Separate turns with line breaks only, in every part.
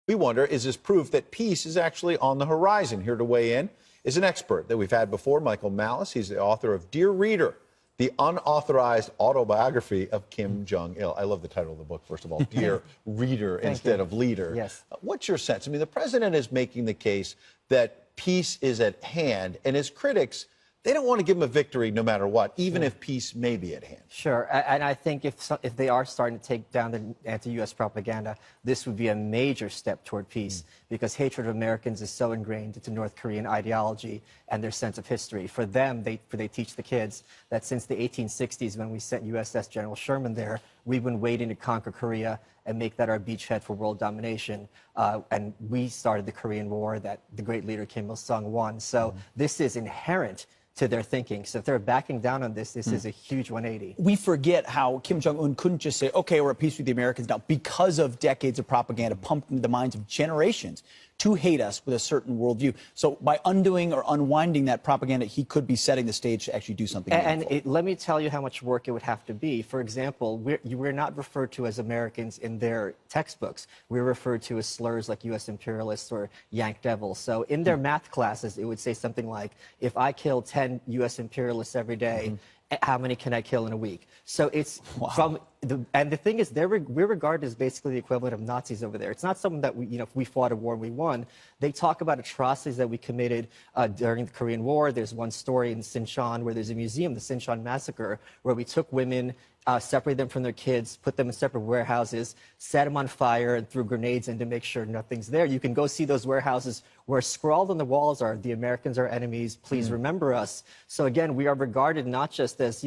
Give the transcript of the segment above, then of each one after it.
We wonder, is this proof that peace is actually on the horizon? Here to weigh in is an expert that we've had before, Michael Malice. He's the author of Dear Reader, the unauthorized autobiography of Kim Jong-il. I love the title of the book, first of all, Dear Reader instead of Leader.
Yes.
What's your sense? I mean, the president is making the case that peace is at hand, and his critics, they don't want to give him a victory no matter what, even if peace may be at hand.
Sure, and I think if they are starting to take down the anti-U.S. propaganda, this would be a major step toward peace, because hatred of Americans is so ingrained into North Korean ideology and their sense of history. For them, they teach the kids that since the 1860s, when we sent USS General Sherman there, we've been waiting to conquer Korea and make that our beachhead for world domination. And we started the Korean War that the great leader Kim Il-sung won. So this is inherent to their thinking. So if they're backing down on this, this is a huge 180.
We forget how Kim Jong-un couldn't just say, okay, we're at peace with the Americans now, because of decades of propaganda pumped into the minds of generations to hate us with a certain worldview. So by undoing or unwinding that propaganda, he could be setting the stage to actually do something meaningful.
And let me tell you how much work it would have to be. For example, we're not referred to as Americans in their textbooks. We're referred to as slurs like U.S. imperialists or Yank devils. So in their math classes, it would say something like, if I kill 10 U.S. imperialists every day, how many can I kill in a week? So it's and the thing is, we're regarded as basically the equivalent of Nazis over there. It's not something that if we fought a war and we won. They talk about atrocities that we committed during the Korean War. There's one story in Sinchon where there's a museum, the Sinchon Massacre, where we took women, separated them from their kids, put them in separate warehouses, set them on fire, and threw grenades in to make sure nothing's there. You can go see those warehouses where scrawled on the walls are, "The Americans are enemies, please remember us." So again, we are regarded not just as,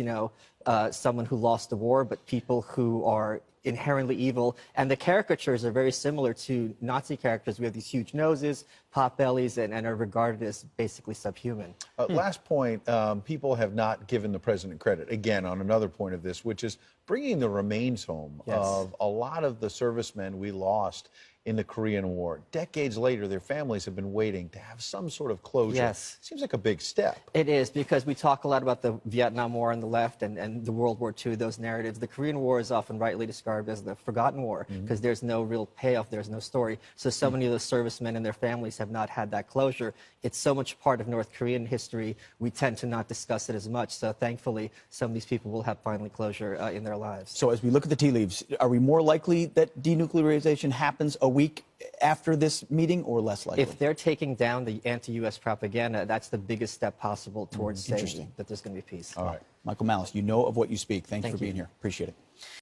someone who lost the war, but people who are inherently evil. And the caricatures are very similar to Nazi characters. We have these huge noses, pot bellies, and are regarded as basically subhuman.
Last point, people have not given the president credit, again, on another point of this, which is bringing the remains home of a lot of the servicemen we lost in the Korean War. Decades later, their families have been waiting to have some sort of closure.
Yes.
Seems like a big step.
It is, because we talk a lot about the Vietnam War on the left and the World War II, those narratives. The Korean War is often rightly described as the forgotten war, because there's no real payoff, there's no story. So many of those servicemen and their families have not had that closure. It's so much part of North Korean history, we tend to not discuss it as much. So thankfully, some of these people will have finally closure in their lives.
So as we look at the tea leaves, are we more likely that denuclearization happens a week after this meeting, or less likely?
If they're taking down the anti-U.S. propaganda, that's the biggest step possible towards saying that there's going to be peace.
All right.
Michael Malice, you know of what you speak. Thank you for being here. Appreciate it.